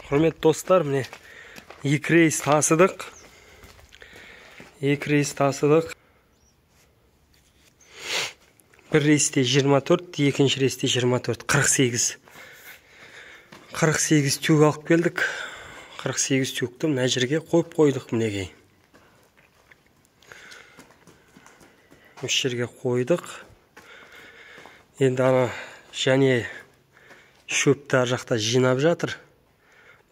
Құрметті достар, міне 2 рейс тасыдық. 2 рейс тасыдық. Bir рейсте 24, екінші рейсте 24, 48. 48 тюк алып келдік. 48 тюкті мына жерге қойып қойдық мінекей. Осы жерге қойдық. Енді ана және шөпті ар жақта жинап жатыр.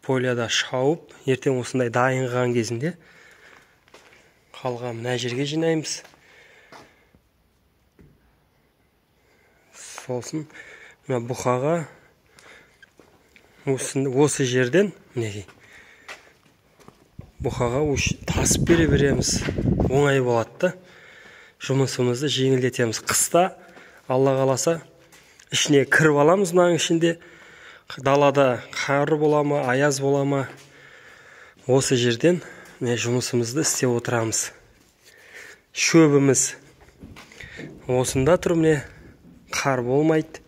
Поляда шауып, ертең осындай дайынған кезінде қалған мына жерге жинаймыз. Сосын мына бұқаға осы жерден мінекей бұқаға тасып бере береміз. Оңай болады. Жұмысымызды жеңілдетеміз. Қыста Алла қаласа ішіне кіріп аламыз. Мынаның ішінде далада қар бола ма, аяз бола ма, осы жерден жұмысымызды істеп отырамыз. Шөбіміз осында тұр, міне қар болмайды.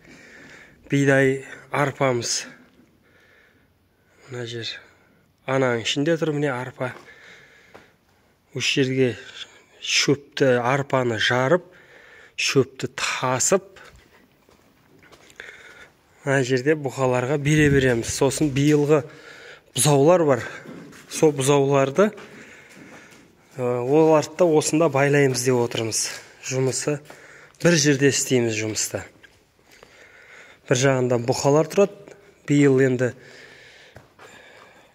Бидай арпамыз мына жер ананың ішінде тұр, міне арпа. Осы жерге шөпті, арпаны жарып, шөпті тасып, мына жерде бұқаларға бере береміз. Сосын биылғы бұзаулар бар. Сол бұзауларды оларды осында байлаймыз деп отырмыз. Жұмысы бір жерде істейміз жұмыста. Бір жағында бұқалар тұрады. Биыл енді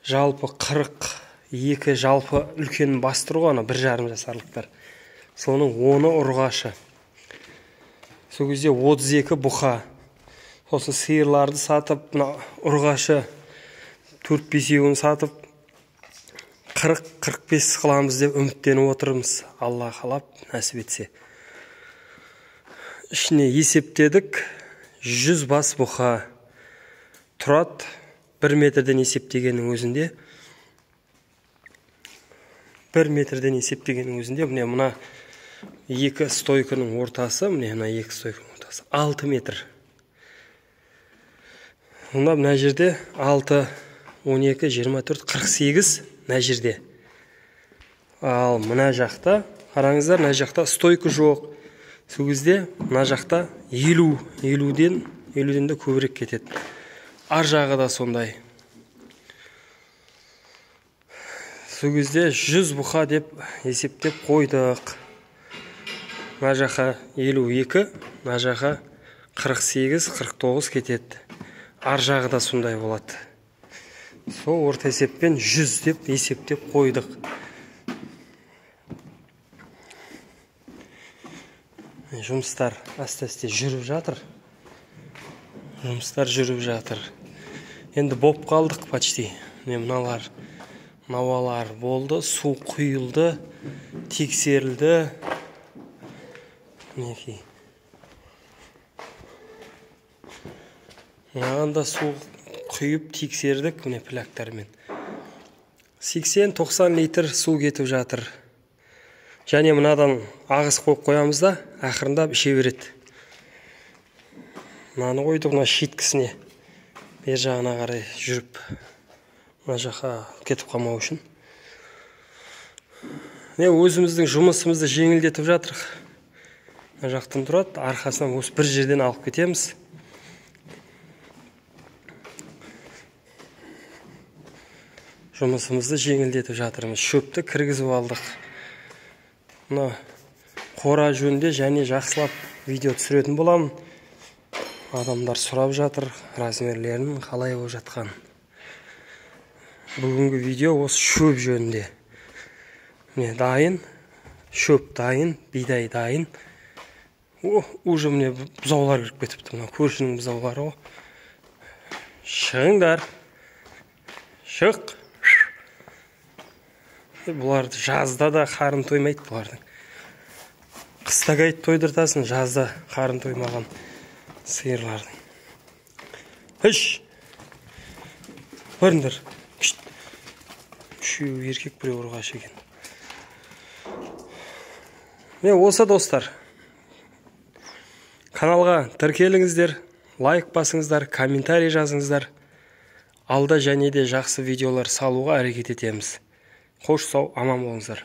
жалпы 42 жалпы үлкен бастыру ғана 1,5 жасарлықтар. Соның 10-ы ұрғашы. Сол кезде 32 бұқа. Сосын сиырларды сатып, ұрғашы 4-5 сатып 40-45 қыламыз деп үміттеніп отырмыз. Алла қалап нәсіп етсе. Ішіне есептедік. 100 бас бұқа тұрады. 1 метрден есептегеннің өзінде. 1 метрден есептегеннің өзінде мына 2 стойканың ортасы, мына 2 стойканың ортасы 6 метр. Мына мына жерде 6, 12, 24, 48 мына жерде. Ал мына жақта, қараңыздар, мына жақта стойка жоқ. Сол кезде мына жақта 50-ден де көбірек кетеді. Ар жағы да сондай. Сол кезде 100 бұқа деп есептеп қойдық. Мына жаққа 52, мына жаққа 48, 49 кетеді. Ар жағы да сондай болады. Сол орта есеппен 100 деп есептеп қойдық. Жұмыстар асты-асты жүріп жатыр. Жұмыстар жүріп жатыр. Енді боп қалдық почти. Мыналар, науалар болды, су құйылды, тексерілді. Мінекей. Мынағанда су құйып тексердік, міне пляктармен. 80-90 литр су кетіп жатыр. Және мынадан ағыс қойып қоямыз да, ақырындап іше береді. Мынаны қойдық мына шеткісіне. Бер жағына қарай жүріп, мына жаққа кетіп қалмау үшін. Өзіміздің жұмысымызды жеңілдетіп жатыр. Мына жақтан тұрады, арқасынан осы бір жерден алып кетеміз. Жұмысымызды жеңілдетіп жатырмыз. Шөпті кіргізіп алдық. Мына қора жөнінде және жақсылап видео түсіретін боламын. Адамдар сұрап жатыр, размерлерін қалай болып жатқан. Бүгінгі видео осы шөп жөнінде. Міне дайын, шөп дайын, бидай дайын. Уже міне бұзаулар кіріп кетіпті. Мына көршінің бұзаулары. Шығыңдар. Шық. Бұларды жазда да қарын тоймайды бұлардың. Қыста қайт тойдыртасын, жазда қарын тоймаған сиырлардың. Үш! Көріңдер. Үшеу еркек, біреу ұрғашы екен. Осы достар. Каналға тіркеліңіздер, лайк басыңыздар, комментарий жазыңыздар. алда және де жақсы видеолар салуға әрекет етеміз. Қош сау, аман болыңыздар.